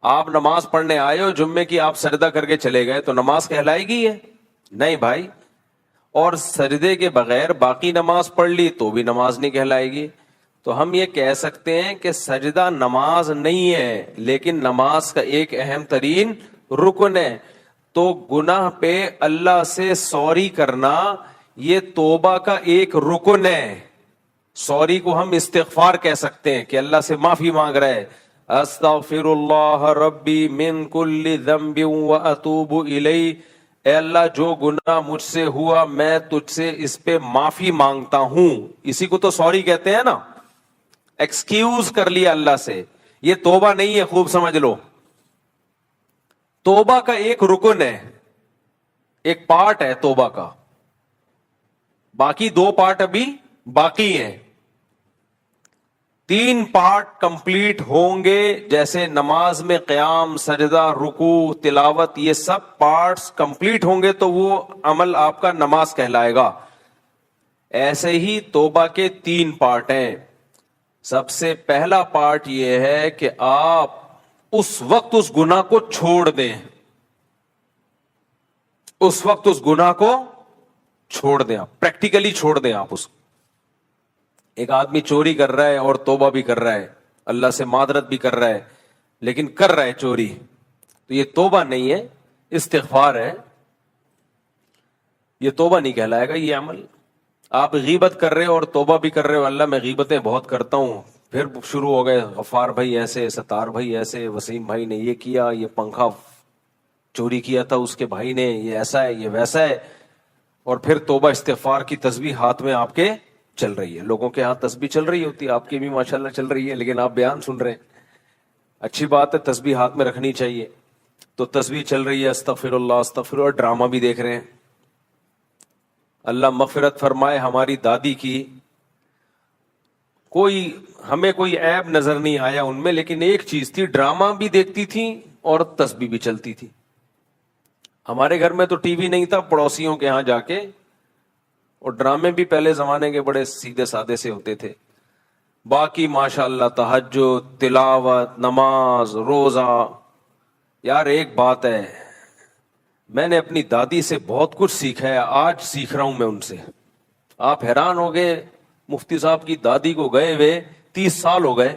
آپ نماز پڑھنے آئے ہو جمعے کی، آپ سجدہ کر کے چلے گئے تو نماز کہلائے گی ہے؟ نہیں بھائی. اور سجدے کے بغیر باقی نماز پڑھ لی تو بھی نماز نہیں کہلائے گی. تو ہم یہ کہہ سکتے ہیں کہ سجدہ نماز نہیں ہے، لیکن نماز کا ایک اہم ترین رکن ہے. تو گناہ پہ اللہ سے سوری کرنا یہ توبہ کا ایک رکن ہے. سوری کو ہم استغفار کہہ سکتے ہیں کہ اللہ سے معافی مانگ رہے، استغفر اللہ ربی من کل ذنب واتوب الیہ، اے اللہ جو گناہ مجھ سے ہوا میں تجھ سے اس پہ معافی مانگتا ہوں. اسی کو تو سوری کہتے ہیں نا، ایکسکیوز کر لیا اللہ سے. یہ توبہ نہیں ہے، خوب سمجھ لو. توبہ کا ایک رکن ہے، ایک پارٹ ہے توبہ کا، باقی دو پارٹ ابھی باقی ہیں. 3 پارٹ کمپلیٹ ہوں گے، جیسے نماز میں قیام، سجدہ، رکوع، تلاوت، یہ سب پارٹس کمپلیٹ ہوں گے تو وہ عمل آپ کا نماز کہلائے گا. ایسے ہی توبہ کے 3 پارٹ ہیں. سب سے پہلا پارٹ یہ ہے کہ آپ اس وقت اس گناہ کو چھوڑ دیں، اس وقت اس گناہ کو چھوڑ دیں، آپ پریکٹیکلی چھوڑ دیں. آپ اس ایک آدمی چوری کر رہا ہے اور توبہ بھی کر رہا ہے، اللہ سے معذرت بھی کر رہا ہے، لیکن کر رہا ہے چوری، تو یہ توبہ نہیں ہے، استغفار ہے. یہ توبہ نہیں کہلائے گا یہ عمل. آپ غیبت کر رہے ہو اور توبہ بھی کر رہے ہو، اللہ میں غیبتیں بہت کرتا ہوں، پھر شروع ہو گئے غفار بھائی ایسے، ستار بھائی ایسے، وسیم بھائی نے یہ کیا، یہ پنکھا چوری کیا تھا اس کے بھائی نے، یہ ایسا ہے یہ ویسا ہے. اور پھر توبہ استغفار کی تسبیح ہاتھ میں آپ کے چل رہی ہے. لوگوں کے ہاتھ تسبیح چل رہی ہوتی ہے، آپ کی بھی ماشاءاللہ چل رہی ہے، لیکن آپ بیان سن رہے ہیں. اچھی بات ہے، تسبیح ہاتھ میں رکھنی چاہیے. تو تسبیح چل رہی ہے، استغفر اللہ استغفر اللہ، ڈرامہ بھی دیکھ رہے ہیں. اللہ مغفرت فرمائے ہماری دادی کی، ہمیں کوئی عیب نظر نہیں آیا ان میں، لیکن ایک چیز تھی، ڈرامہ بھی دیکھتی تھی اور تسبیح بھی چلتی تھی. ہمارے گھر میں تو ٹی وی نہیں تھا، پڑوسیوں کے ہاں جا کے، اور ڈرامے بھی پہلے زمانے کے بڑے سیدھے سادے سے ہوتے تھے. باقی ماشاءاللہ تہجد، تلاوت، نماز، روزہ. یار ایک بات ہے، میں نے اپنی دادی سے بہت کچھ سیکھا ہے، آج سیکھ رہا ہوں میں ان سے. آپ حیران ہو گئے، مفتی صاحب کی دادی کو گئے ہوئے 30 سال ہو گئے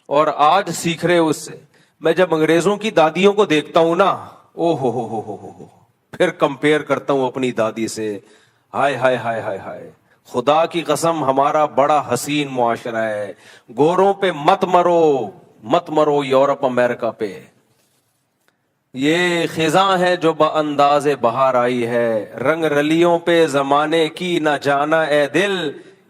اور آج سیکھ رہے اس سے. میں جب انگریزوں کی دادیوں کو دیکھتا ہوں نا، او ہو، پھر کمپیئر کرتا ہوں اپنی دادی سے. ہائے ہائے ہائے ہائے ہائے، خدا کی قسم ہمارا بڑا حسین معاشرہ ہے. گوروں پہ مت مرو یورپ امریکہ پہ. یہ خزاں ہے جو بانداز بہار آئی ہے، رنگ رلیوں پہ زمانے کی نہ جانا اے دل.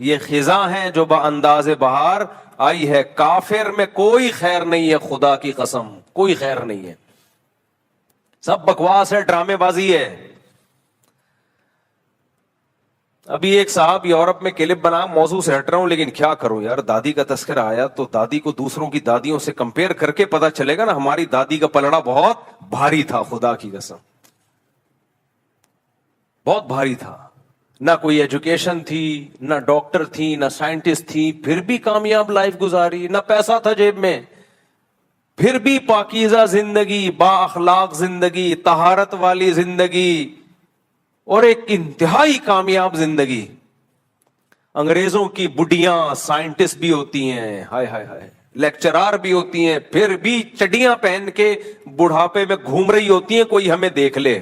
یہ خزاں ہے جو بانداز بہار آئی ہے. کافر میں کوئی خیر نہیں ہے، خدا کی قسم کوئی خیر نہیں ہے، سب بکواس ہے، ڈرامے بازی ہے. ابھی ایک صاحب یورپ میں کلپ بنا، موضوع سے ہٹ رہا ہوں لیکن کیا کروں یار، دادی کا تذکرہ آیا تو دادی کو دوسروں کی دادیوں سے کمپیئر کر کے پتا چلے گا نا، ہماری دادی کا پلڑا بہت بھاری تھا، خدا کی قسم بہت بھاری تھا. نہ کوئی ایجوکیشن تھی، نہ ڈاکٹر تھی، نہ سائنٹسٹ تھی، پھر بھی کامیاب لائف گزاری. نہ پیسہ تھا جیب میں، پھر بھی پاکیزہ زندگی، با اخلاق زندگی، طہارت والی زندگی، اور ایک انتہائی کامیاب زندگی. انگریزوں کی بڈیاں سائنٹسٹ بھی ہوتی ہیں، ہائے ہائے ہائے، لیکچرار بھی ہوتی ہیں، پھر بھی چڈیاں پہن کے بڑھاپے میں گھوم رہی ہوتی ہیں، کوئی ہمیں دیکھ لے.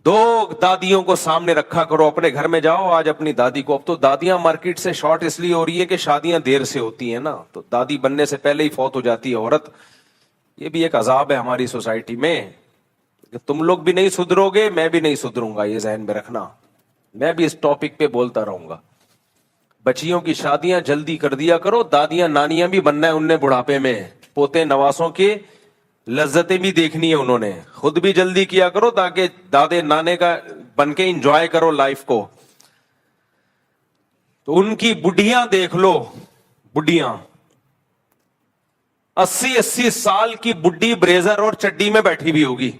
2 دادیوں کو سامنے رکھا کرو، اپنے گھر میں جاؤ آج اپنی دادی کو. اب تو دادیاں مارکیٹ سے شارٹ اس لیے ہو رہی ہے کہ شادیاں دیر سے ہوتی ہیں نا، تو دادی بننے سے پہلے ہی فوت ہو جاتی ہے عورت. یہ بھی ایک عذاب ہے ہماری سوسائٹی میں. تم لوگ بھی نہیں سدھرو گے، میں بھی نہیں سدھروں گا، یہ ذہن میں رکھنا. میں بھی اس ٹاپک پہ بولتا رہوں گا. بچیوں کی شادیاں جلدی کر دیا کرو، دادیاں نانیاں بھی بننا ہے ان نے بڑھاپے میں، پوتے نواسوں کی لذتیں بھی دیکھنی ہے انہوں نے. خود بھی جلدی کیا کرو تاکہ دادے نانے کا بن کے انجوائے کرو لائف کو. تو ان کی بڈھیاں دیکھ لو، بڈھیاں 80 سال کی بڈھی بریزر اور چڈی میں بیٹھی بھی ہوگی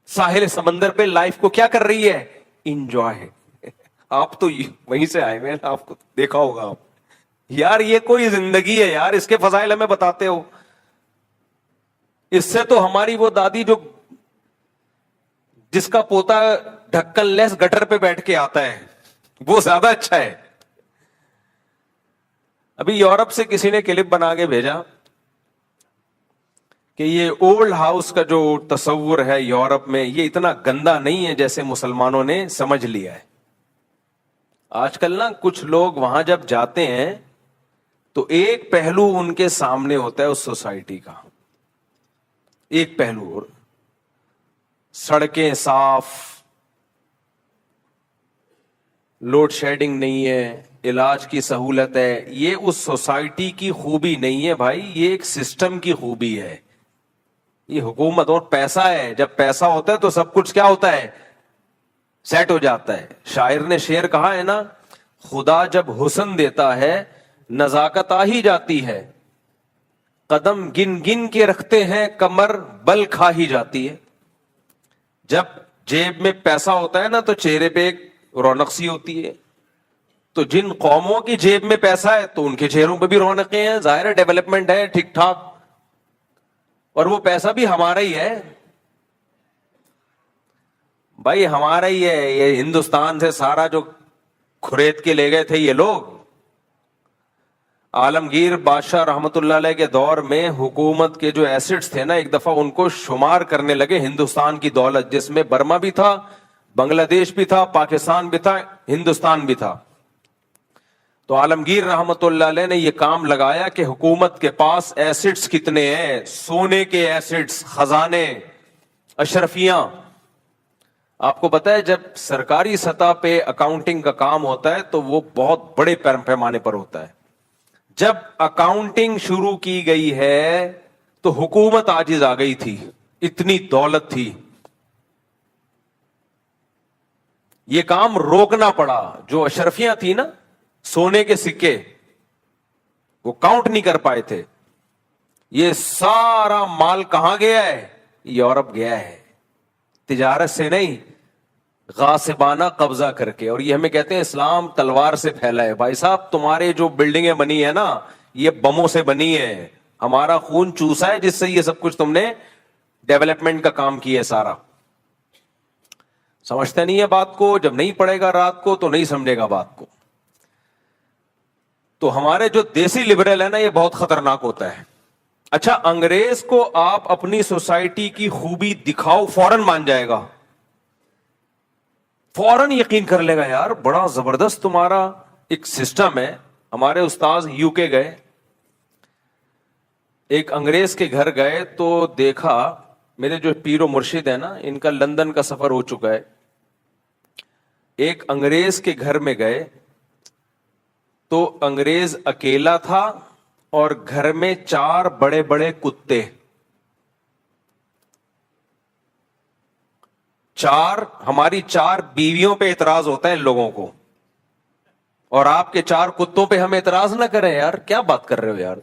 ساحل سمندر پہ، لائف کو کیا کر رہی ہے؟ انجوائے. آپ تو وہیں سے آئے ہوئے، آپ کو دیکھا ہوگا آپ. یار یہ کوئی زندگی ہے یار، اس کے فضائل ہمیں بتاتے ہو؟ اس سے تو ہماری وہ دادی جو جس کا پوتا ڈھکن لیس گٹر پہ بیٹھ کے آتا ہے وہ زیادہ اچھا ہے. ابھی یورپ سے کسی نے کلپ بنا کے بھیجا کہ یہ اولڈ ہاؤس کا جو تصور ہے یورپ میں یہ اتنا گندا نہیں ہے جیسے مسلمانوں نے سمجھ لیا ہے. آج کل نا کچھ لوگ وہاں جب جاتے ہیں تو ایک پہلو ان کے سامنے ہوتا ہے اس سوسائٹی کا، ایک پہلو، سڑکیں صاف، لوڈ شیڈنگ نہیں ہے، علاج کی سہولت ہے. یہ اس سوسائٹی کی خوبی نہیں ہے بھائی، یہ ایک سسٹم کی خوبی ہے. یہ حکومت اور پیسہ ہے، جب پیسہ ہوتا ہے تو سب کچھ کیا ہوتا ہے؟ سیٹ ہو جاتا ہے. شاعر نے شعر کہا ہے نا، خدا جب حسن دیتا ہے نزاکت آ ہی جاتی ہے، قدم گن گن کے رکھتے ہیں کمر بل کھا ہی جاتی ہے. جب جیب میں پیسہ ہوتا ہے نا تو چہرے پہ ایک رونق سی ہوتی ہے. تو جن قوموں کی جیب میں پیسہ ہے تو ان کے چہروں پہ بھی رونقیں ہیں، ظاہر ہے ڈیولپمنٹ ہے ٹھیک ٹھاک، اور وہ پیسہ بھی ہمارا ہی ہے بھائی، ہمارا ہی ہے. یہ ہندوستان سے سارا جو خرید کے لے گئے تھے یہ لوگ. عالمگیر بادشاہ رحمت اللہ علیہ کے دور میں حکومت کے جو ایسٹس تھے نا، ایک دفعہ ان کو شمار کرنے لگے ہندوستان کی دولت، جس میں برما بھی تھا، بنگلہ دیش بھی تھا، پاکستان بھی تھا، ہندوستان بھی تھا. تو عالمگیر رحمت اللہ علیہ نے یہ کام لگایا کہ حکومت کے پاس ایسٹس کتنے ہیں، سونے کے ایسٹس، خزانے، اشرفیاں. آپ کو پتا ہے جب سرکاری سطح پہ اکاؤنٹنگ کا کام ہوتا ہے تو وہ بہت بڑے پیمانے پر ہوتا ہے. جب اکاؤنٹنگ شروع کی گئی ہے تو حکومت عاجز آ گئی تھی، اتنی دولت تھی. یہ کام روکنا پڑا. جو اشرفیاں تھی نا، سونے کے سکے، وہ کاؤنٹ نہیں کر پائے تھے. یہ سارا مال کہاں گیا ہے؟ یورپ گیا ہے، تجارت سے نہیں، غاصبانہ قبضہ کر کے. اور یہ ہمیں کہتے ہیں اسلام تلوار سے پھیلا ہے. بھائی صاحب تمہارے جو بلڈنگیں بنی ہے نا یہ بموں سے بنی ہے، ہمارا خون چوسا ہے جس سے یہ سب کچھ تم نے ڈیولپمنٹ کا کام کیا ہے سارا. سمجھتے نہیں ہے بات کو، جب نہیں پڑے گا رات کو تو نہیں سمجھے گا بات کو. تو ہمارے جو دیسی لبرل ہے نا یہ بہت خطرناک ہوتا ہے. اچھا انگریز کو آپ اپنی سوسائٹی کی خوبی دکھاؤ فوراً مان جائے گا، فوراً یقین کر لے گا، یار بڑا زبردست تمہارا ایک سسٹم ہے. ہمارے استاذ یو کے گئے، ایک انگریز کے گھر گئے تو دیکھا، میرے جو پیر و مرشد ہے نا ان کا لندن کا سفر ہو چکا ہے. ایک انگریز کے گھر میں گئے تو انگریز اکیلا تھا اور گھر میں 4 بڑے بڑے کتے، 4. ہماری 4 بیویوں پہ اعتراض ہوتا ہے ان لوگوں کو، اور آپ کے 4 کتوں پہ ہم اعتراض نہ کریں. یار کیا بات کر رہے ہو یار،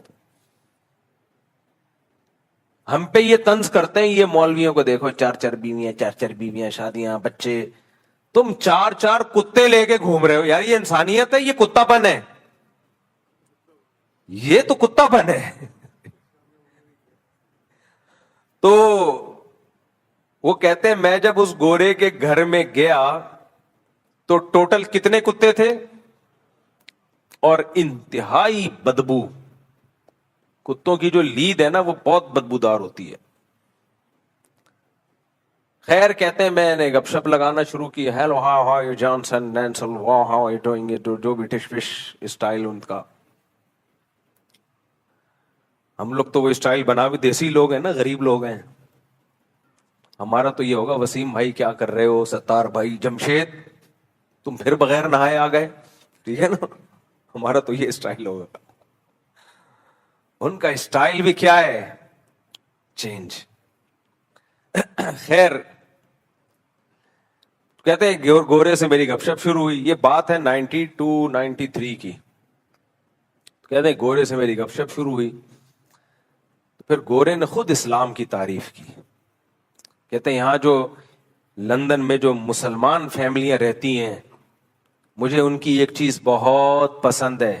ہم پہ یہ طنز کرتے ہیں. یہ مولویوں کو دیکھو 4 بیویاں، 4 بیویاں، شادیاں، بچے. تم 4 کتے لے کے گھوم رہے ہو. یار یہ انسانیت ہے؟ یہ کتا پن ہے، یہ تو کتا پن ہے. تو وہ کہتے ہیں میں جب اس گورے کے گھر میں گیا تو ٹوٹل کتنے کتے تھے، اور انتہائی بدبو. کتوں کی جو لید ہے نا وہ بہت بدبودار ہوتی ہے. خیر کہتے ہیں میں نے گپ شپ لگانا شروع کی. ہیلو ہاؤ یو جانسن نینسل ہاؤ یو ڈوئنگ اٹ، جو بھی ٹش فش اسٹائل ان کا. ہم لوگ تو وہ اسٹائل بنا بھی، دیسی لوگ ہیں نا، غریب لوگ ہیں. ہمارا تو یہ ہوگا وسیم بھائی کیا کر رہے ہو، ستار بھائی، جمشید تم پھر بغیر نہائے آ گئے، ٹھیک ہے نا. ہمارا تو یہ اسٹائل ہوگا. ان کا اسٹائل بھی کیا ہے، چینج. خیر کہتے ہیں گورے سے میری گپ شپ شروع ہوئی. یہ بات ہے 92-93 کی. کہتے ہیں گورے سے میری گپ شپ شروع ہوئی. پھر گورے نے خود اسلام کی تعریف کی. کہتے ہیں یہاں جو لندن میں جو مسلمان فیملیاں رہتی ہیں، مجھے ان کی ایک چیز بہت پسند ہے.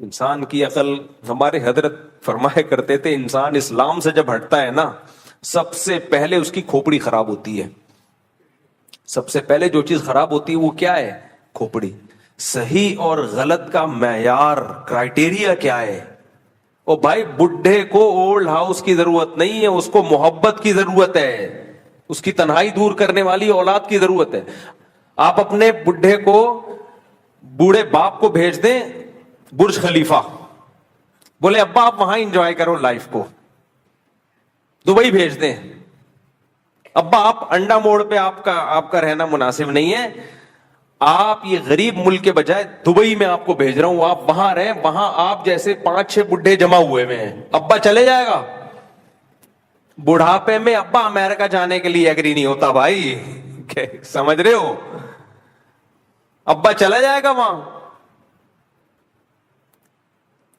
انسان کی عقل, ہمارے حضرت فرمایا کرتے تھے انسان اسلام سے جب ہٹتا ہے نا, سب سے پہلے اس کی کھوپڑی خراب ہوتی ہے. سب سے پہلے جو چیز خراب ہوتی ہے وہ کیا ہے؟ کھوپڑی. صحیح اور غلط کا معیار, کرائٹیریا کیا ہے؟ او بھائی, بڈھے کو اولڈ ہاؤس کی ضرورت نہیں ہے, اس کو محبت کی ضرورت ہے, اس کی تنہائی دور کرنے والی اولاد کی ضرورت ہے. آپ اپنے بڈھے کو, بوڑھے باپ کو بھیج دیں برج خلیفہ, بولے ابا آپ وہاں انجوائے کرو لائف کو. دبئی بھیج دیں, ابا آپ انڈا موڑ پہ آپ کا رہنا مناسب نہیں ہے, آپ یہ غریب ملک کے بجائے دبئی میں آپ کو بھیج رہا ہوں, آپ وہاں رہیں, وہاں آپ جیسے 5-6 بڈھے جمع ہوئے ہیں. ابا چلے جائے گا بڑھاپے میں, ابا امریکہ جانے کے لیے ایگری نہیں ہوتا بھائی, سمجھ رہے ہو؟ ابا چلا جائے گا وہاں.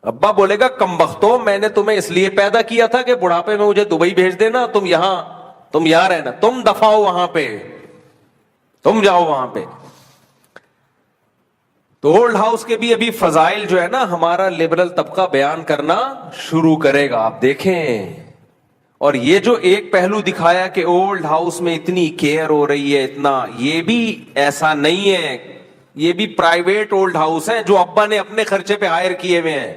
ابا بولے گا کمبختو, میں نے تمہیں اس لیے پیدا کیا تھا کہ بڑھاپے میں مجھے دبئی بھیج دینا, تم یہاں رہنا, تم دفاؤ وہاں پہ, تم جاؤ وہاں پہ. تو اولڈ ہاؤس کے بھی ابھی فضائل جو ہے نا ہمارا لبرل طبقہ بیان کرنا شروع کرے گا, آپ دیکھیں. اور یہ جو ایک پہلو دکھایا کہ اولڈ ہاؤس میں اتنی کیئر ہو رہی ہے, اتنا, یہ بھی ایسا نہیں ہے, یہ بھی پرائیویٹ اولڈ ہاؤس ہیں جو ابا نے اپنے خرچے پہ ہائر کیے ہوئے ہیں.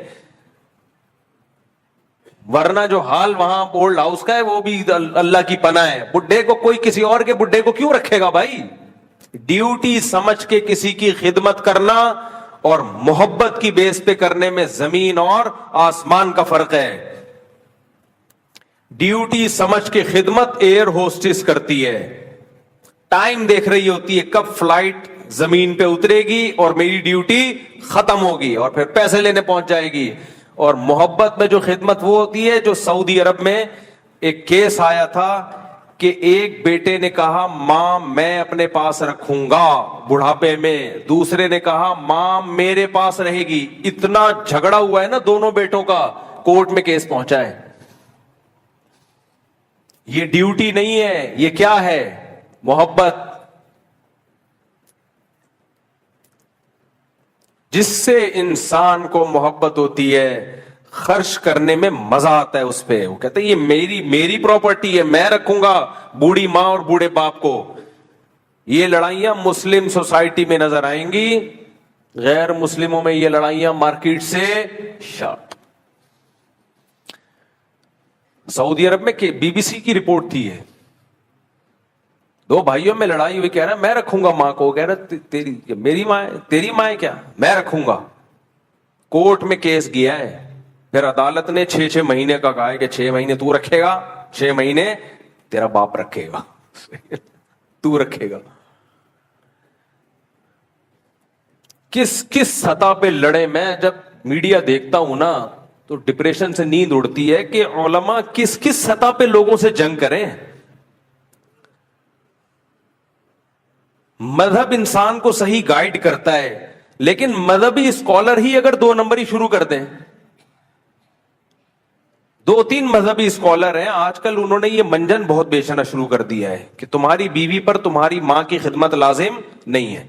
ورنہ جو حال وہاں اولڈ ہاؤس کا ہے وہ بھی اللہ کی پناہ ہے. بڈھے کو کوئی کسی اور کے بڈھے کو کیوں رکھے گا بھائی؟ ڈیوٹی سمجھ کے کسی کی خدمت کرنا اور محبت کی بیس پہ کرنے میں زمین اور آسمان کا فرق ہے. ڈیوٹی سمجھ کے خدمت ایئر ہوسٹس کرتی ہے, ٹائم دیکھ رہی ہوتی ہے کب فلائٹ زمین پہ اترے گی اور میری ڈیوٹی ختم ہوگی اور پھر پیسے لینے پہنچ جائے گی. اور محبت میں جو خدمت وہ ہوتی ہے جو سعودی عرب میں ایک کیس آیا تھا کہ ایک بیٹے نے کہا ماں میں اپنے پاس رکھوں گا بڑھاپے میں, دوسرے نے کہا ماں میرے پاس رہے گی. اتنا جھگڑا ہوا ہے نا دونوں بیٹوں کا, کورٹ میں کیس پہنچا ہے. یہ ڈیوٹی نہیں ہے, یہ کیا ہے؟ محبت. جس سے انسان کو محبت ہوتی ہے خرچ کرنے میں مزہ آتا ہے اس پہ. وہ کہتے ہیں یہ میری پراپرٹی ہے, میں رکھوں گا بوڑھی ماں اور بوڑھے باپ کو. یہ لڑائیاں مسلم سوسائٹی میں نظر آئیں گی, غیر مسلموں میں یہ لڑائیاں مارکیٹ سے شارٹ. سعودی عرب میں BBC کی رپورٹ تھی, ہے دو بھائیوں میں لڑائی ہوئی, کہہ رہا میں رکھوں گا ماں کو, کہہ رہا تیری میری ماں ہے, تیری ماں ہے کیا, میں رکھوں گا. کورٹ میں کیس گیا ہے, پھر عدالت نے 6 مہینے کا کہا ہے کہ 6 مہینے تو رکھے گا, 6 مہینے تیرا باپ رکھے گا, تو رکھے گا. کس سطح پہ لڑے. میں جب میڈیا دیکھتا ہوں نا تو ڈپریشن سے نیند اڑتی ہے کہ علماء کس سطح پہ لوگوں سے جنگ کریں. مذہب انسان کو صحیح گائیڈ کرتا ہے, لیکن مذہبی اسکالر ہی اگر 2 نمبری شروع کر دیں, 2-3 مذہبی اسکالر ہیں آج کل, انہوں نے یہ منجن بہت بیچنا شروع کر دیا ہے کہ تمہاری بیوی پر تمہاری ماں کی خدمت لازم نہیں ہے.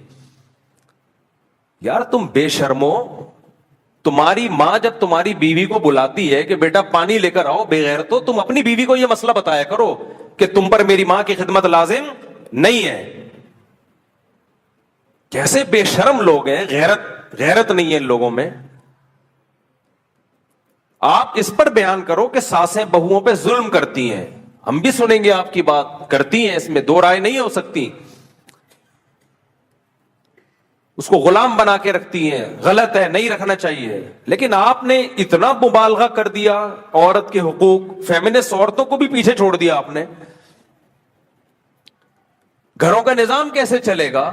یار تم بے شرمو, تمہاری ماں جب تمہاری بیوی کو بلاتی ہے کہ بیٹا پانی لے کر آؤ, بے غیرتو, تم اپنی بیوی کو یہ مسئلہ بتایا کرو کہ تم پر میری ماں کی خدمت لازم نہیں ہے. کیسے بے شرم لوگ ہیں, غیرت نہیں ہے ان لوگوں میں. آپ اس پر بیان کرو کہ ساسیں بہوؤں پہ ظلم کرتی ہیں, ہم بھی سنیں گے آپ کی بات, کرتی ہیں, اس میں 2 رائے نہیں ہو سکتی. اس کو غلام بنا کے رکھتی ہیں, غلط ہے, نہیں رکھنا چاہیے. لیکن آپ نے اتنا مبالغہ کر دیا عورت کے حقوق, فیمنسٹ عورتوں کو بھی پیچھے چھوڑ دیا آپ نے. گھروں کا نظام کیسے چلے گا؟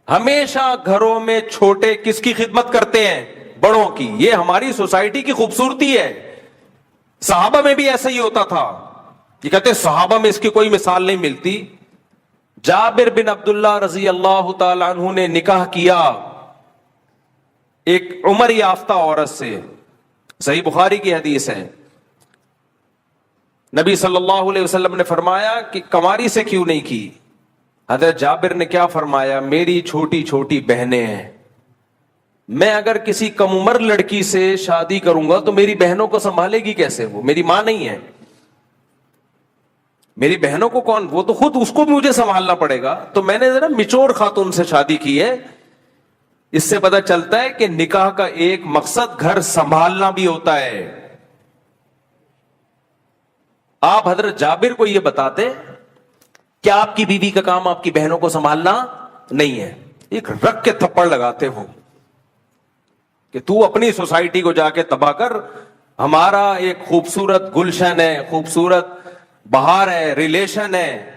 ہمیشہ گھروں میں چھوٹے کس کی خدمت کرتے ہیں؟ بڑوں کی. یہ ہماری سوسائٹی کی خوبصورتی ہے. صحابہ میں بھی ایسا ہی ہوتا تھا. یہ کہتے ہیں صحابہ میں اس کی کوئی مثال نہیں ملتی. جابر بن عبداللہ رضی اللہ تعالی عنہ نے نکاح کیا ایک عمر یافتہ عورت سے, صحیح بخاری کی حدیث ہے. نبی صلی اللہ علیہ وسلم نے فرمایا کہ کنواری سے کیوں نہیں کی؟ حضرت جابر نے کیا فرمایا؟ میری چھوٹی چھوٹی بہنیں ہیں, میں اگر کسی کم عمر لڑکی سے شادی کروں گا تو میری بہنوں کو سنبھالے گی کیسے؟ وہ میری ماں نہیں ہے. میری بہنوں کو کون؟ وہ تو خود اس کو بھی مجھے سنبھالنا پڑے گا. تو میں نے ذرا میچور خاتون سے شادی کی ہے. اس سے پتہ چلتا ہے کہ نکاح کا ایک مقصد گھر سنبھالنا بھی ہوتا ہے. آپ حضرت جابر کو یہ بتاتے کہ آپ کی بیوی کا کام آپ کی بہنوں کو سنبھالنا نہیں ہے. ایک رکھ کے تھپڑ لگاتے ہو کہ تو اپنی سوسائٹی کو جا کے تباہ کر. ہمارا ایک خوبصورت گلشن ہے, خوبصورت بہار ہے, ریلیشن ہے.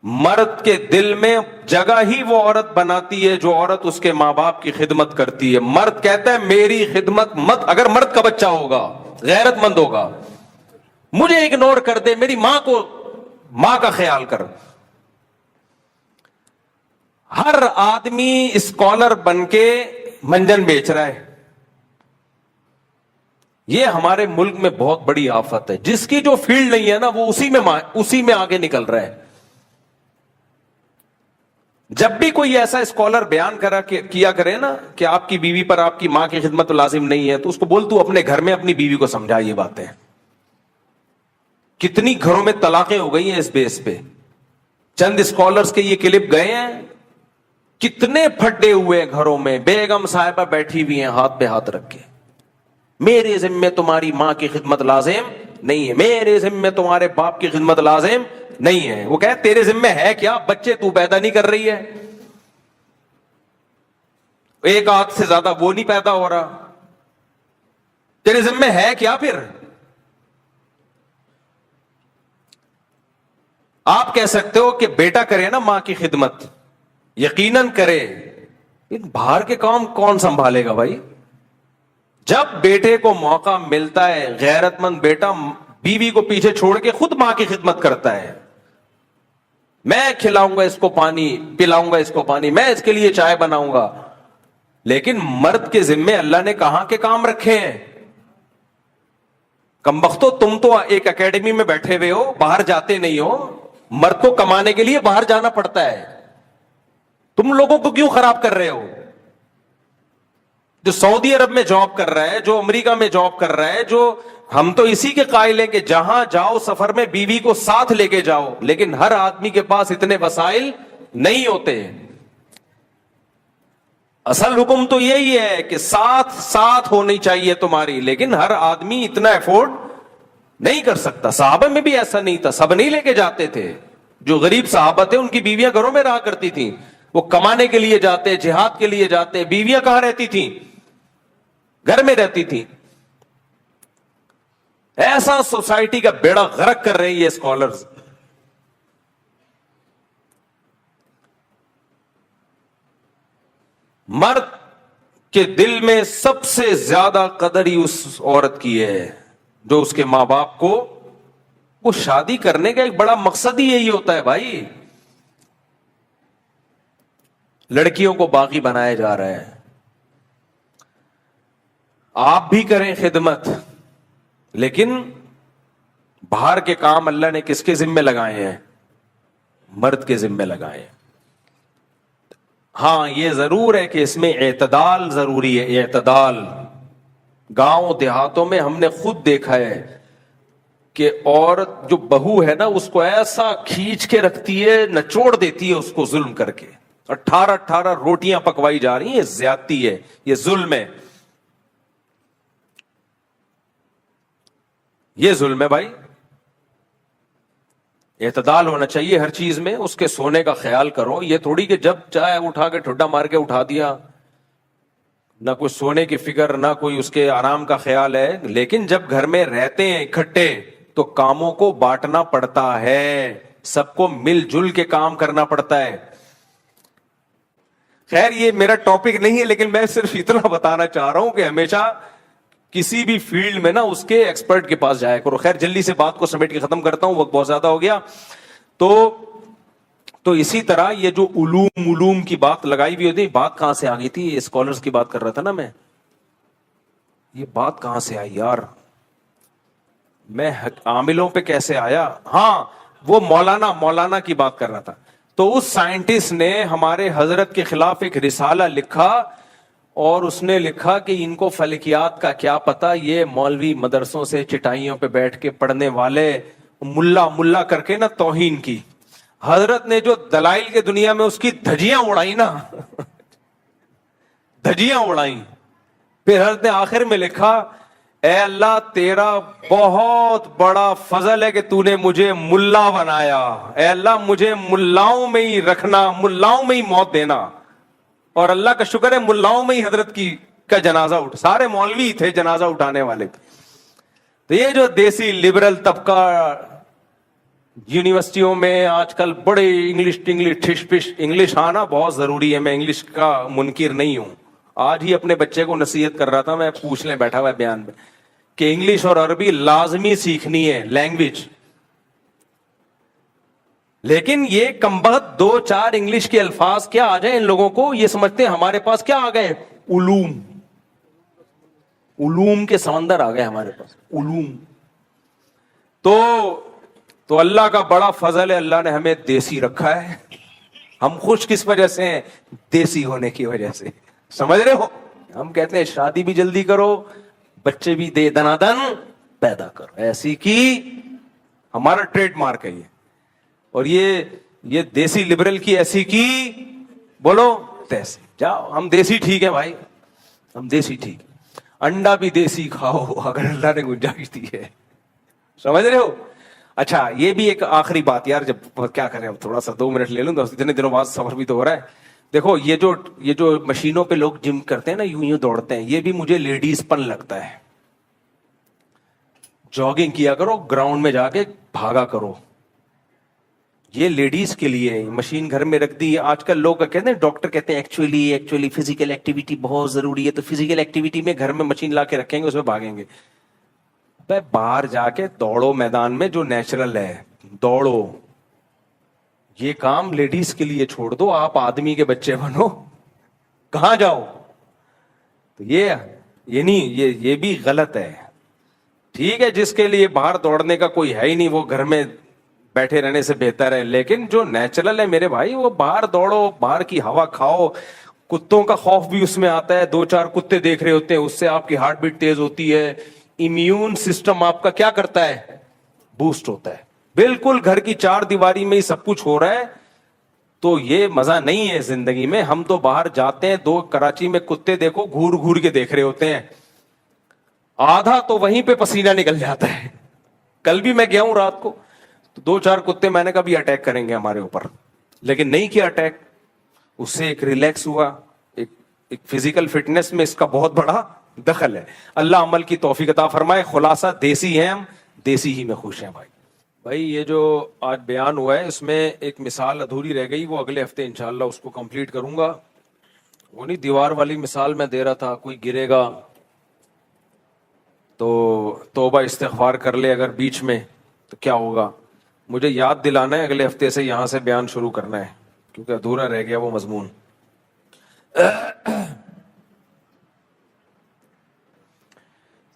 مرد کے دل میں جگہ ہی وہ عورت بناتی ہے جو عورت اس کے ماں باپ کی خدمت کرتی ہے. مرد کہتا ہے میری خدمت مت. اگر مرد کا بچہ ہوگا, غیرت مند ہوگا, مجھے اگنور کر دے, میری ماں کا خیال کر. ہر آدمی اسکالر بن کے منجن بیچ رہا ہے. یہ ہمارے ملک میں بہت بڑی آفت ہے. جس کی جو فیلڈ نہیں ہے نا وہ اسی میں آگے نکل رہا ہے. جب بھی کوئی ایسا اسکالر بیان کیا کرے نا کہ آپ کی بیوی پر آپ کی ماں کی خدمت لازم نہیں ہے, تو اس کو بول تو اپنے گھر میں اپنی بیوی کو سمجھا یہ باتیں. کتنی گھروں میں طلاقیں ہو گئی ہیں اس بیس پہ. چند اسکالرز کے یہ کلپ گئے ہیں, کتنے پھٹے ہوئے گھروں میں بیگم صاحبہ بیٹھی ہوئی ہیں ہاتھ پہ ہاتھ رکھ کے, میرے ذمے تمہاری ماں کی خدمت لازم نہیں ہے, میرے ذمے تمہارے باپ کی خدمت لازم نہیں ہے. وہ کہے تیرے ذمے ہے کیا؟ بچے تو پیدا نہیں کر رہی ہے, ایک آدھ سے زیادہ وہ نہیں پیدا ہو رہا, تیرے ذمے ہے کیا؟ پھر آپ کہہ سکتے ہو کہ بیٹا کرے نا ماں کی خدمت, یقیناً کرے, باہر کے کام کون سنبھالے گا بھائی؟ جب بیٹے کو موقع ملتا ہے, غیرت مند بیٹا بیوی کو پیچھے چھوڑ کے خود ماں کی خدمت کرتا ہے. میں کھلاؤں گا اس کو پانی, پلاؤں گا اس کو پانی, میں اس کے لیے چائے بناؤں گا. لیکن مرد کے ذمے اللہ نے کہاں کے کام رکھے ہیں؟ کمبختو, تم تو ایک اکیڈمی میں بیٹھے ہوئے ہو, باہر جاتے نہیں ہو. مرد کو کمانے کے لیے باہر جانا پڑتا ہے. تم لوگوں کو کیوں خراب کر رہے ہو؟ جو سعودی عرب میں جاب کر رہا ہے, جو امریکہ میں جاب کر رہا ہے, جو ہم تو اسی کے قائل ہیں کہ جہاں جاؤ سفر میں بیوی کو ساتھ لے کے جاؤ, لیکن ہر آدمی کے پاس اتنے وسائل نہیں ہوتے. اصل حکم تو یہی ہے کہ ساتھ ہونی چاہیے تمہاری, لیکن ہر آدمی اتنا افورڈ نہیں کر سکتا. صحابہ میں بھی ایسا نہیں تھا, سب نہیں لے کے جاتے تھے. جو غریب صحابہ تھے ان کی بیویاں گھروں میں رہا کرتی تھیں, وہ کمانے کے لیے جاتے, جہاد کے لیے جاتے, بیویاں کہاں رہتی تھیں؟ گھر میں رہتی تھی. ایسا سوسائٹی کا بیڑا غرق کر رہے ہیں یہ اسکالرز. مرد کے دل میں سب سے زیادہ قدر ہی اس عورت کی ہے جو اس کے ماں باپ کو, وہ شادی کرنے کا ایک بڑا مقصد ہی یہی ہوتا ہے بھائی. لڑکیوں کو باغی بنایا جا رہا ہے. آپ بھی کریں خدمت, لیکن باہر کے کام اللہ نے کس کے ذمے لگائے ہیں؟ مرد کے ذمے لگائے ہیں. ہاں یہ ضرور ہے کہ اس میں اعتدال ضروری ہے. اعتدال گاؤں دیہاتوں میں ہم نے خود دیکھا ہے کہ عورت جو بہو ہے نا اس کو ایسا کھینچ کے رکھتی ہے, نچوڑ دیتی ہے اس کو ظلم کر کے. 18 روٹیاں پکوائی جا رہی ہیں, یہ زیادتی ہے, یہ ظلم ہے, یہ ظلم ہے بھائی. اعتدال ہونا چاہیے ہر چیز میں. اس کے سونے کا خیال کرو, یہ تھوڑی کہ جب چاہے اٹھا کے ٹھڈا مار کے اٹھا دیا, نہ کوئی سونے کی فکر, نہ کوئی اس کے آرام کا خیال ہے. لیکن جب گھر میں رہتے ہیں اکٹھے تو کاموں کو بانٹنا پڑتا ہے, سب کو مل جل کے کام کرنا پڑتا ہے. خیر یہ میرا ٹاپک نہیں ہے, لیکن میں صرف اتنا بتانا چاہ رہا ہوں کہ ہمیشہ کسی بھی فیلڈ میں نا اس کے ایکسپرٹ کے پاس جایا کرو. خیر جلدی سے بات کو سمیٹ کے ختم کرتا ہوں, وقت بہت زیادہ ہو گیا. تو اسی طرح یہ جو علوم کی بات لگائی ہوئی ہوتی, بات کہاں سے آ گئی تھی؟ اسکالرز کی بات کر رہا تھا نا میں. یہ بات کہاں سے آئی یار؟ میں عاملوں پہ کیسے آیا؟ ہاں وہ مولانا کی بات کر رہا تھا. تو اس سائنٹسٹ نے ہمارے حضرت کے خلاف ایک رسالہ لکھا اور اس نے لکھا کہ ان کو فلکیات کا کیا پتا، یہ مولوی مدرسوں سے چٹائیوں پہ بیٹھ کے پڑھنے والے ملا ملا کر کے نا توہین کی. حضرت نے جو دلائل کے دنیا میں اس کی دھجیاں اڑائی نا دھجیاں اڑائی. پھر حضرت نے آخر میں لکھا اے اللہ تیرا بہت بڑا فضل ہے کہ تو نے مجھے ملا بنایا، اے اللہ مجھے ملاؤں میں ہی رکھنا، ملاؤں میں ہی موت دینا. اور اللہ کا شکر ہے ملاؤں میں ہی حضرت کا جنازہ سارے مولوی تھے جنازہ اٹھانے والے. تو یہ جو دیسی لبرل طبقہ یونیورسٹیوں میں آج کل بڑے انگلش آنا بہت ضروری ہے، میں انگلش کا منکر نہیں ہوں. آج ہی اپنے بچے کو نصیحت کر رہا تھا میں، پوچھ لیں بیٹھا ہوا ہے بیان میں، کہ انگلش اور عربی لازمی سیکھنی ہے لینگویج. لیکن یہ کمبخت 2-4 انگلش کے الفاظ کیا آ جائیں ان لوگوں کو، یہ سمجھتے ہیں ہمارے پاس کیا آ گئے، علوم کے سمندر آ گئے ہمارے پاس، علوم. تو اللہ کا بڑا فضل ہے، اللہ نے ہمیں دیسی رکھا ہے. ہم خوش کس وجہ سے ہیں، دیسی ہونے کی وجہ سے. سمجھ رہے ہو؟ ہم کہتے ہیں شادی بھی جلدی کرو، بچے بھی دے دنادن پیدا کرو، ایسی کی ہمارا ٹریڈ مارک ہے یہ. اور یہ دیسی لبرل کی ایسی کی بولو تیسی. جاؤ ہم دیسی ٹھیک ہے بھائی، ہم دیسی ٹھیک. انڈا بھی دیسی کھاؤ اگر اللہ نے گنجائش دی ہے. سمجھ رہے ہو؟ اچھا یہ بھی ایک آخری بات یار، جب کیا کریں اب تھوڑا سا 2 منٹ لے لوں تو اتنے دنوں بعد سفر بھی تو ہو رہا ہے. دیکھو یہ جو مشینوں پہ لوگ جم کرتے ہیں نا، یوں دوڑتے ہیں، یہ بھی مجھے لیڈیز پن لگتا ہے. جاگنگ کیا کرو، گراؤنڈ میں جا کے بھاگا کرو، یہ لیڈیز کے لیے. مشین گھر میں رکھ دی. آج کل لوگ کہتے ہیں، ڈاکٹر کہتے ہیں ایکچولی فزیکل ایکٹیویٹی بہت ضروری ہے، تو فزیکل ایکٹیویٹی میں گھر میں مشین لا کے رکھیں گے، اس میں بھاگیں گے. باہر جا کے دوڑو میدان میں، جو نیچرل ہے دوڑو. یہ کام لیڈیز کے لیے چھوڑ دو، آپ آدمی کے بچے بنو، کہاں جاؤ. تو یہ نہیں، یہ بھی غلط ہے. ٹھیک ہے جس کے لیے باہر دوڑنے کا کوئی ہے ہی نہیں، وہ گھر میں بیٹھے رہنے سے بہتر ہے. لیکن جو نیچرل ہے میرے بھائی، وہ باہر دوڑو، باہر کی ہوا کھاؤ. کتوں کا خوف بھی اس میں آتا ہے، 2-4 کتے دیکھ رہے ہوتے ہیں، اس سے آپ کی ہارٹ بیٹ تیز ہوتی ہے، امیون سسٹم آپ کا کیا کرتا ہے، بوسٹ ہوتا ہے. بالکل گھر کی 4 دیواری میں ہی سب کچھ ہو رہا ہے. تو یہ مزہ نہیں ہے زندگی میں. ہم تو باہر جاتے ہیں، 2 کراچی میں کتے دیکھو گھور گھور کے دیکھ رہے ہوتے ہیں، آدھا تو وہیں پہ پسینہ نکل جاتا ہے. کل بھی میں گیا ہوں رات کو، تو 2-4 کتے میں نے کہا بھی اٹیک کریں گے ہمارے اوپر، لیکن نہیں کیا اٹیک. اس سے ایک ریلیکس ہوا، ایک فزیکل فٹنس میں اس کا بہت بڑا دخل ہے. اللہ عمل کی توفیق عطا فرمائے. خلاصہ دیسی ہیں ہم، دیسی ہی میں خوش ہیں بھائی. یہ جو آج بیان ہوا ہے اس میں ایک مثال ادھوری رہ گئی، وہ اگلے ہفتے انشاءاللہ اس کو کمپلیٹ کروں گا. وہ نہیں دیوار والی مثال میں دے رہا تھا، کوئی گرے گا تو توبہ استغفار کر لے اگر بیچ میں تو کیا ہوگا. مجھے یاد دلانا ہے، اگلے ہفتے سے یہاں سے بیان شروع کرنا ہے کیونکہ ادھورا رہ گیا وہ مضمون.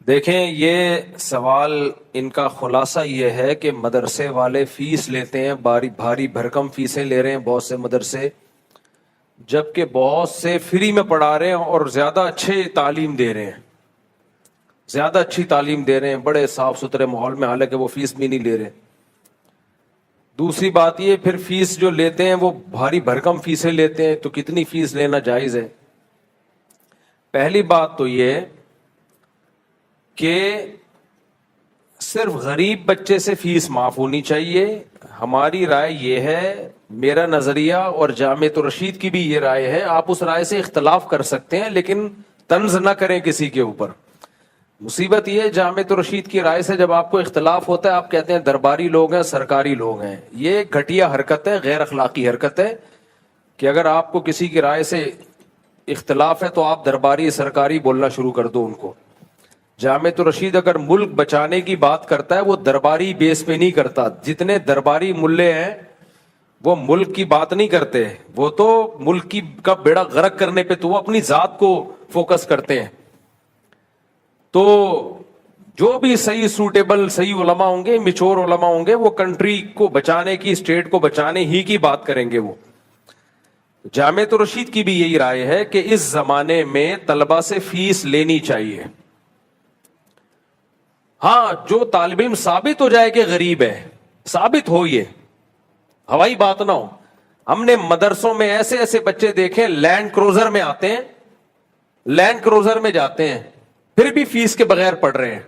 دیکھیں یہ سوال ان کا خلاصہ یہ ہے کہ مدرسے والے فیس لیتے ہیں، بھاری بھرکم فیسیں لے رہے ہیں بہت سے مدرسے، جبکہ بہت سے فری میں پڑھا رہے ہیں اور زیادہ اچھی تعلیم دے رہے ہیں، بڑے صاف ستھرے ماحول میں، حالانکہ وہ فیس بھی نہیں لے رہے. دوسری بات یہ پھر فیس جو لیتے ہیں وہ بھاری بھرکم فیسیں لیتے ہیں، تو کتنی فیس لینا جائز ہے؟ پہلی بات تو یہ کہ صرف غریب بچے سے فیس معاف ہونی چاہیے. ہماری رائے یہ ہے، میرا نظریہ اور جامعۃ الرشید کی بھی یہ رائے ہے. آپ اس رائے سے اختلاف کر سکتے ہیں لیکن طنز نہ کریں کسی کے اوپر. مصیبت یہ ہے جامعۃ الرشید کی رائے سے جب آپ کو اختلاف ہوتا ہے، آپ کہتے ہیں درباری لوگ ہیں، سرکاری لوگ ہیں. یہ گھٹیا حرکت ہے، غیر اخلاقی حرکت ہے کہ اگر آپ کو کسی کی رائے سے اختلاف ہے تو آپ درباری سرکاری بولنا شروع کر دو ان کو. جامعۃ الرشید اگر ملک بچانے کی بات کرتا ہے وہ درباری بیس پہ نہیں کرتا. جتنے درباری ملے ہیں وہ ملک کی بات نہیں کرتے، وہ تو ملک کی کا بیڑا غرق کرنے پہ، تو وہ اپنی ذات کو فوکس کرتے ہیں. تو جو بھی صحیح سوٹیبل صحیح علماء ہوں گے، میچور علماء ہوں گے، وہ کنٹری کو بچانے کی، اسٹیٹ کو بچانے ہی کی بات کریں گے وہ. جامعۃ الرشید کی بھی یہی رائے ہے کہ اس زمانے میں طلبہ سے فیس لینی چاہیے. ہاں جو طالب علم ثابت ہو جائے کہ غریب ہے, ثابت ہو, یہ ہوائی بات نہ ہو. ہم نے مدرسوں میں ایسے ایسے بچے دیکھے لینڈ کروزر میں آتے ہیں, لینڈ کروزر میں جاتے ہیں, پھر بھی فیس کے بغیر پڑھ رہے ہیں.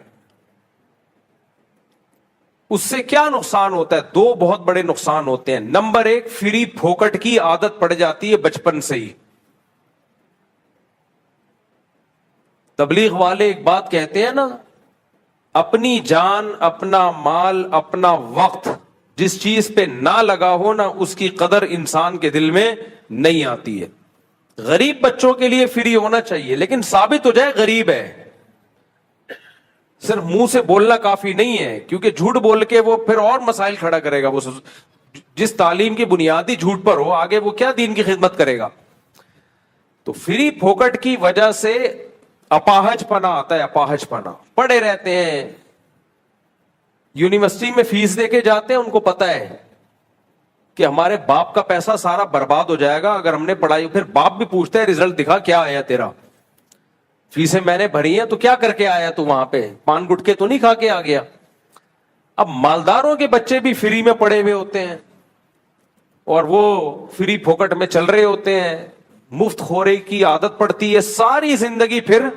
اس سے کیا نقصان ہوتا ہے؟ دو بہت بڑے نقصان ہوتے ہیں. نمبر ایک, فری پھوکٹ کی عادت پڑ جاتی ہے بچپن سے ہی. تبلیغ والے ایک بات کہتے ہیں نا, اپنی جان, اپنا مال, اپنا وقت جس چیز پہ نہ لگا ہو نا, اس کی قدر انسان کے دل میں نہیں آتی ہے. غریب بچوں کے لیے فری ہونا چاہیے, لیکن ثابت ہو جائے غریب ہے. صرف منہ سے بولنا کافی نہیں ہے, کیونکہ جھوٹ بول کے وہ پھر اور مسائل کھڑا کرے گا. وہ جس تعلیم کی بنیادی جھوٹ پر ہو, آگے وہ کیا دین کی خدمت کرے گا. تو فری پھوکٹ کی وجہ سے اپاہج پنا آتا ہے, اپاہج پنا. پڑے رہتے ہیں, یونیورسٹی میں فیس دے کے جاتے ہیں, ان کو پتا ہے کہ ہمارے باپ کا پیسہ سارا برباد ہو جائے گا اگر ہم نے پڑھائی. پھر باپ بھی پوچھتا ہے رزلٹ دکھا کیا آیا تیرا, فیسیں میں نے بھری ہیں تو کیا کر کے آیا تو, وہاں پہ پان گٹکے تو نہیں کھا کے آ گیا. اب مالداروں کے بچے بھی فری میں پڑے ہوئے ہوتے ہیں اور وہ فری پھوکٹ میں چل رہے ہوتے ہیں. مفت خورے کی عادت پڑتی ہے, ساری زندگی پھر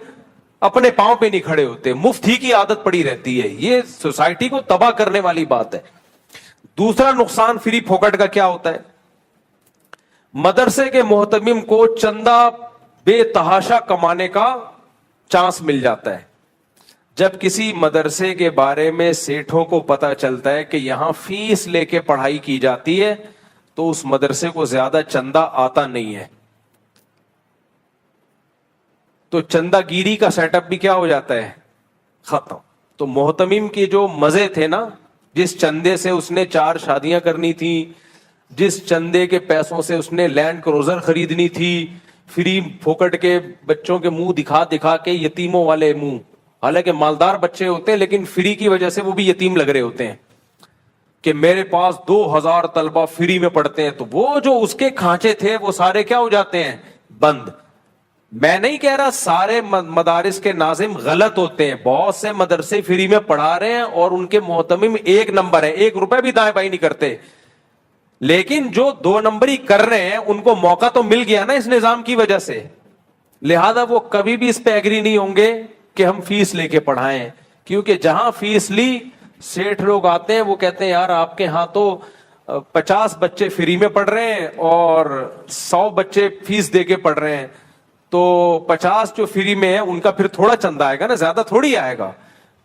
اپنے پاؤں پہ نہیں کھڑے ہوتے, مفت ہی کی عادت پڑی رہتی ہے. یہ سوسائٹی کو تباہ کرنے والی بات ہے. دوسرا نقصان فری پھوکٹ کا کیا ہوتا ہے؟ مدرسے کے محتمم کو چندہ بے تحاشا کمانے کا چانس مل جاتا ہے. جب کسی مدرسے کے بارے میں سیٹھوں کو پتا چلتا ہے کہ یہاں فیس لے کے پڑھائی کی جاتی ہے تو اس مدرسے کو زیادہ چندہ آتا نہیں ہے. تو چندہ گیری کا سیٹ اپ بھی کیا ہو جاتا ہے؟ ختم. تو محتمم کے جو مزے تھے نا, جس چندے سے اس نے 4 شادیاں کرنی تھی, جس چندے کے پیسوں سے اس نے لینڈ کروزر خریدنی تھی, فری پھوکٹ کے بچوں کے منہ دکھا دکھا کے, یتیموں والے منہ, حالانکہ مالدار بچے ہوتے ہیں لیکن فری کی وجہ سے وہ بھی یتیم لگ رہے ہوتے ہیں کہ میرے پاس 2000 طلبہ فری میں پڑھتے ہیں. تو وہ جو اس کے کھانچے تھے وہ سارے کیا ہو جاتے ہیں؟ بند. میں نہیں کہہ رہا سارے مدارس کے ناظم غلط ہوتے ہیں, بہت سے مدرسے فری میں پڑھا رہے ہیں اور ان کے محتمم 1 نمبر ہے, 1 روپے بھی دائیں بائیں نہیں کرتے. لیکن جو 2 نمبری کر رہے ہیں ان کو موقع تو مل گیا نا اس نظام کی وجہ سے, لہذا وہ کبھی بھی اس پہ ایگری نہیں ہوں گے کہ ہم فیس لے کے پڑھائیں. کیونکہ جہاں فیس لی, سیٹھ لوگ آتے ہیں وہ کہتے ہیں یار آپ کے ہاں تو 50 بچے فری میں پڑھ رہے ہیں اور 100 بچے فیس دے کے پڑھ رہے ہیں, تو 50 جو فری میں ہے ان کا پھر تھوڑا چندہ آئے گا نا, زیادہ تھوڑی آئے گا.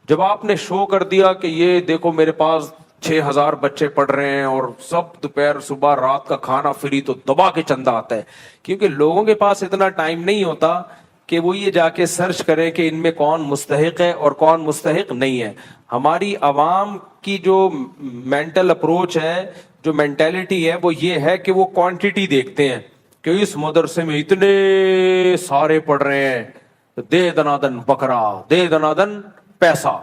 جب آپ نے شو کر دیا کہ یہ دیکھو میرے پاس 6000 بچے پڑھ رہے ہیں اور سب دوپہر صبح رات کا کھانا فری, تو دبا کے چندہ آتا ہے. کیونکہ لوگوں کے پاس اتنا ٹائم نہیں ہوتا کہ وہ یہ جا کے سرچ کریں کہ ان میں کون مستحق ہے اور کون مستحق نہیں ہے. ہماری عوام کی جو مینٹل اپروچ ہے, جو مینٹیلٹی ہے, وہ یہ ہے کہ وہ کوانٹٹی دیکھتے ہیں کہ اس مدرسے میں اتنے سارے پڑھ رہے ہیں, دے دنادن بکرا, دے دنادن پیسہ.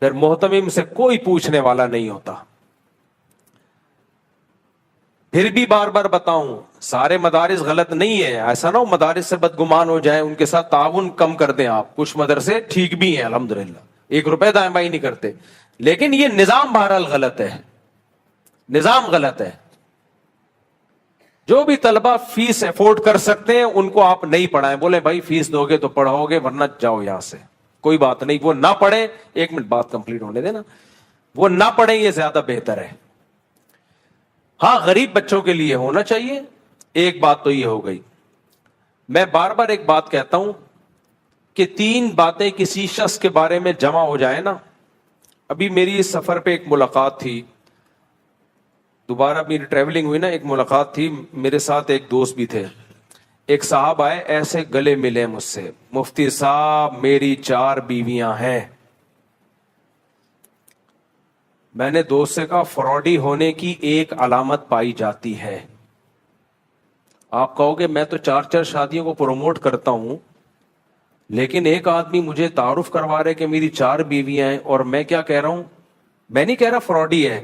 پھر محتمم سے کوئی پوچھنے والا نہیں ہوتا. پھر بھی بار بار بتاؤں, سارے مدارس غلط نہیں ہے, ایسا نہ ہو مدارس سے بدگمان ہو جائیں, ان کے ساتھ تعاون کم کر دیں آپ. کچھ مدرسے ٹھیک بھی ہیں الحمدللہ, 1 روپے دائیں بائیں نہیں کرتے, لیکن یہ نظام بہرحال غلط ہے, نظام غلط ہے. جو بھی طلبہ فیس افورڈ کر سکتے ہیں ان کو آپ نہیں پڑھائیں. بولے بھائی فیس دو گے تو پڑھاؤ گے ورنہ جاؤ یہاں سے, کوئی بات نہیں. وہ نہ پڑھیں, 1 منٹ بات کمپلیٹ ہونے دینا, وہ نہ پڑھیں یہ زیادہ بہتر ہے. ہاں غریب بچوں کے لیے ہونا چاہیے. ایک بات تو یہ ہو گئی. میں بار بار ایک بات کہتا ہوں کہ 3 باتیں کسی شخص کے بارے میں جمع ہو جائے نا. ابھی میری اس سفر پہ ایک ملاقات تھی, دوبارہ میری ٹریولنگ ہوئی نا, ایک ملاقات تھی, میرے ساتھ ایک دوست بھی تھے. ایک صاحب آئے, ایسے گلے ملے مجھ سے, مفتی صاحب میری 4 بیویاں ہیں. میں نے دوست سے کہا فراڈی ہونے کی ایک علامت پائی جاتی ہے. آپ کہو گے میں تو 4 شادیوں کو پروموٹ کرتا ہوں, لیکن ایک آدمی مجھے تعارف کروا رہے کہ میری 4 بیویاں ہیں, اور میں کیا کہہ رہا ہوں, میں نہیں کہہ رہا فراڈی ہے.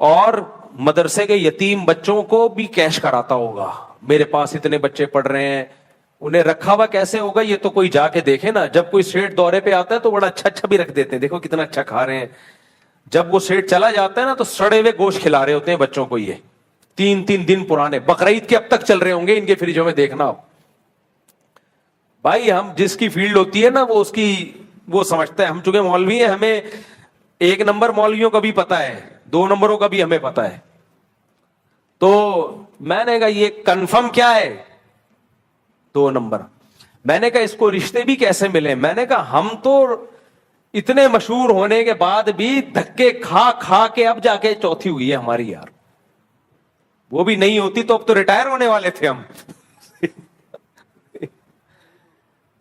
اور مدرسے کے یتیم بچوں کو بھی کیش کراتا ہوگا. میرے پاس اتنے بچے پڑھ رہے ہیں, انہیں رکھا ہوا کیسے ہوگا یہ تو کوئی جا کے دیکھے نا. جب کوئی سیٹ دورے پہ آتا ہے تو بڑا اچھا اچھا بھی رکھ دیتے ہیں, دیکھو کتنا اچھا کھا رہے ہیں. جب وہ سیٹ چلا جاتا ہے نا تو سڑے ہوئے گوشت کھلا رہے ہوتے ہیں بچوں کو, یہ 3 دن پرانے, بقرعید کے اب تک چل رہے ہوں گے ان کے فریجوں میں, دیکھنا. بھائی ہم جس کی فیلڈ ہوتی ہے نا وہ اس کی وہ سمجھتا ہے. ہم چونکہ مولوی ہیں, ہمیں 1 نمبر مولویوں کا بھی پتا ہے, 2 نمبروں کا بھی ہمیں پتا ہے. تو میں نے کہا یہ کنفرم کیا ہے, 2 نمبر. میں نے کہا اس کو رشتے بھی کیسے ملے. میں نے کہا ہم تو اتنے مشہور ہونے کے بعد بھی دھکے کھا کھا کے اب جا کے چوتھی ہوئی ہے ہماری یار. وہ بھی نہیں ہوتی تو اب تو ریٹائر ہونے والے تھے ہم.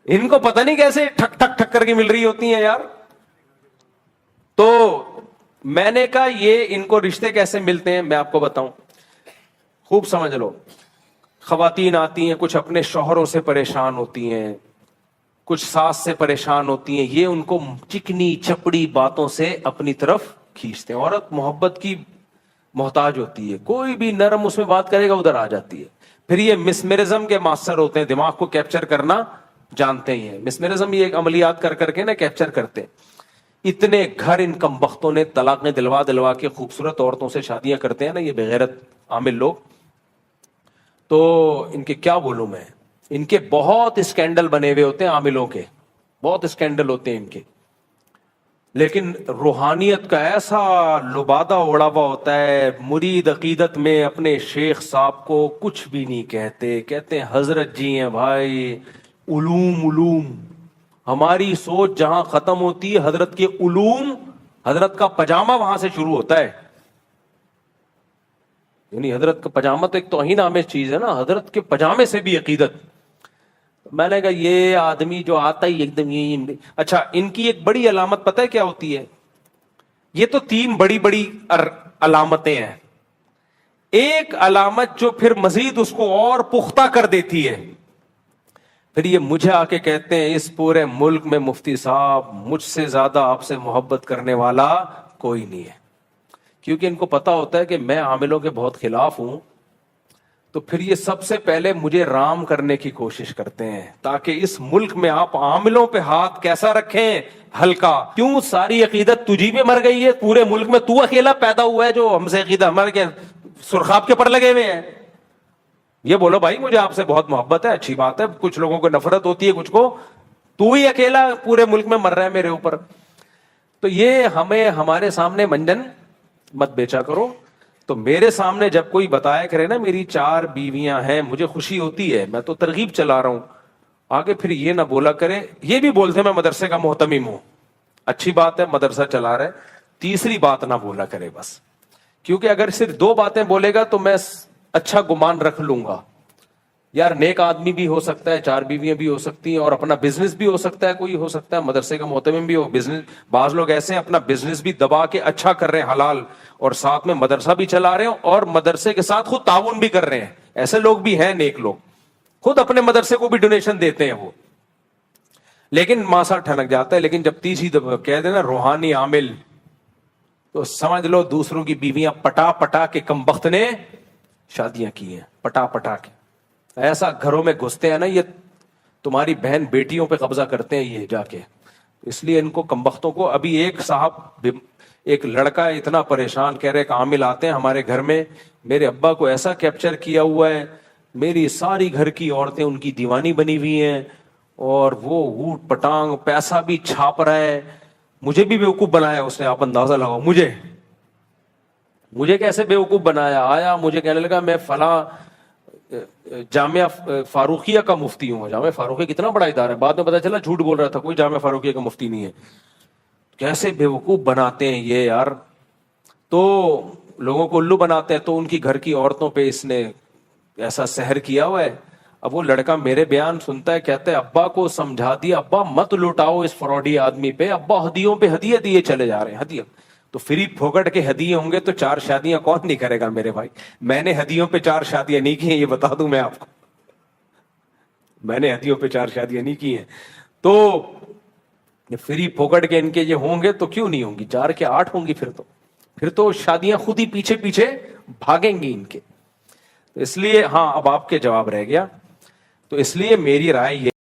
ان کو پتہ نہیں کیسے ٹھک ٹھک ٹھک کر کے مل رہی ہوتی ہیں یار. تو میں نے کہا یہ ان کو رشتے کیسے ملتے ہیں میں آپ کو بتاؤں, خوب سمجھ لو. خواتین آتی ہیں, کچھ اپنے شوہروں سے پریشان ہوتی ہیں, کچھ ساس سے پریشان ہوتی ہیں, یہ ان کو چکنی چپڑی باتوں سے اپنی طرف کھینچتے ہیں. عورت محبت کی محتاج ہوتی ہے, کوئی بھی نرم اس میں بات کرے گا ادھر آ جاتی ہے. پھر یہ مسمرزم کے ماسٹر ہوتے ہیں, دماغ کو کیپچر کرنا جانتے ہی ہیں. مسمرزم یہ ایک عملیات کر کر کے نا کیپچر کرتے ہیں. اتنے گھر ان کم بختوں نے طلاقیں دلوا دلوا کے خوبصورت عورتوں سے شادیاں کرتے ہیں نا یہ بغیرت عامل لوگ. تو ان کے کیا بولوں میں, ان کے بہت اسکینڈل بنے ہوئے ہوتے ہیں عاملوں کے, بہت اسکینڈل ہوتے ہیں ان کے. لیکن روحانیت کا ایسا لبادہ اڑا ہوا ہوتا ہے. مرید عقیدت میں اپنے شیخ صاحب کو کچھ بھی نہیں کہتے, کہتے ہیں حضرت جی ہیں بھائی, علوم علوم. ہماری سوچ جہاں ختم ہوتی ہے حضرت کے علوم, حضرت کا پجامہ وہاں سے شروع ہوتا ہے. یعنی حضرت کا پجامہ تو ایک توہین آمیز چیز ہے نا, حضرت کے پجامے سے بھی عقیدت. میں نے کہا یہ آدمی جو آتا ہی ایک دم یہ. اچھا ان کی ایک بڑی علامت پتہ ہے کیا ہوتی ہے؟ یہ تو 3 بڑی بڑی علامتیں ہیں. ایک علامت جو پھر مزید اس کو اور پختہ کر دیتی ہے, پھر یہ مجھے آ کے کہتے ہیں اس پورے ملک میں مفتی صاحب مجھ سے زیادہ آپ سے محبت کرنے والا کوئی نہیں ہے. کیونکہ ان کو پتا ہوتا ہے کہ میں عاملوں کے بہت خلاف ہوں, تو پھر یہ سب سے پہلے مجھے رام کرنے کی کوشش کرتے ہیں تاکہ اس ملک میں آپ عاملوں پہ ہاتھ کیسا رکھیں, ہلکا. کیوں ساری عقیدت تجھی میں مر گئی ہے, پورے ملک میں تو اکیلا پیدا ہوا ہے جو ہم سے عقیدت ہمارے کے سرخاب کے پر لگے ہوئے ہیں. یہ بولو بھائی مجھے آپ سے بہت محبت ہے, اچھی بات ہے, کچھ لوگوں کو نفرت ہوتی ہے, کچھ کو تو ہی اکیلا پورے ملک میں مر رہا ہے میرے اوپر. تو یہ ہمیں ہمارے سامنے منجن مت بیچا کرو. تو میرے سامنے جب کوئی بتایا کرے نا میری 4 بیویاں ہیں, مجھے خوشی ہوتی ہے, میں تو ترغیب چلا رہا ہوں. آگے پھر یہ نہ بولا کرے, یہ بھی بولتے میں مدرسے کا محتمم ہوں, اچھی بات ہے مدرسہ چلا رہے, تیسری بات نہ بولا کرے بس. کیونکہ اگر صرف 2 باتیں بولے گا تو میں اچھا گمان رکھ لوں گا یار نیک آدمی بھی ہو سکتا ہے, 4 بیویاں بھی ہو سکتی ہیں, اور اپنا بزنس بھی ہو سکتا ہے, کوئی ہو سکتا ہے مدرسے کا محتمم بھی ہو. بزنس بعض لوگ ایسے ہیں اپنا بزنس بھی دبا کے اچھا کر رہے ہیں حلال, اور ساتھ میں مدرسہ بھی چلا رہے ہیں اور مدرسے کے ساتھ خود تعاون بھی کر رہے ہیں. ایسے لوگ بھی ہیں نیک لوگ, خود اپنے مدرسے کو بھی ڈونیشن دیتے ہیں وہ. لیکن ماسا ٹھنک جاتا ہے. لیکن جب تیسری دفعہ کہہ دینا روحانی عامل, تو سمجھ لو دوسروں کی بیویاں پٹا پٹا کے کم بخت نے شادیاں کی ہیں, پٹا پٹا کے. ایسا گھروں میں گھستے ہیں نا یہ, تمہاری بہن بیٹیوں پہ قبضہ کرتے ہیں یہ جا کے. اس لیے ان کو کمبختوں کو. ابھی ایک صاحب, ایک لڑکا اتنا پریشان, کہہ رہے کہ عامل آتے ہیں ہمارے گھر میں, میرے ابا کو ایسا کیپچر کیا ہوا ہے, میری ساری گھر کی عورتیں ان کی دیوانی بنی ہوئی ہیں, اور وہ اوٹ پٹانگ پیسہ بھی چھاپ رہا ہے. مجھے بھی بیوقوف بنایا اس نے, آپ اندازہ لگاؤ مجھے کیسے بیوقوف بنایا. آیا مجھے کہنے لگا میں فلاں جامعہ فاروقیہ کا مفتی ہوں. جامعہ فاروقیہ کتنا بڑا ادارہ ہے, بعد میں پتا چلا جھوٹ بول رہا تھا, کوئی جامعہ فاروقیہ کا مفتی نہیں ہے. کیسے بیوقوف بناتے ہیں یہ یار, تو لوگوں کو الو بناتے ہیں. تو ان کی گھر کی عورتوں پہ اس نے ایسا سحر کیا ہوا ہے. اب وہ لڑکا میرے بیان سنتا ہے, کہتا ہے ابا کو سمجھا دیا, ابا مت لوٹاؤ اس فراڈی آدمی پہ, ابا ہدیوں پہ ہدیے دیے چلے جا رہے ہیں. ہدیہ تو فری پھوکٹ کے ہدیے ہوں گے تو 4 شادیاں کون نہیں کرے گا میرے بھائی. میں نے ہدیوں پہ 4 شادیاں نہیں کی ہیں, یہ بتا دوں میں آپ کو, میں نے ہدیوں پہ 4 شادیاں نہیں کی ہیں. تو فری پھوکٹ کے ان کے یہ ہوں گے تو کیوں نہیں ہوں گی, 4 کے 8 ہوں گی پھر تو. پھر تو شادیاں خود ہی پیچھے پیچھے بھاگیں گی ان کے. تو اس لیے ہاں اب آپ کے جواب رہ گیا. تو اس لیے میری رائے یہ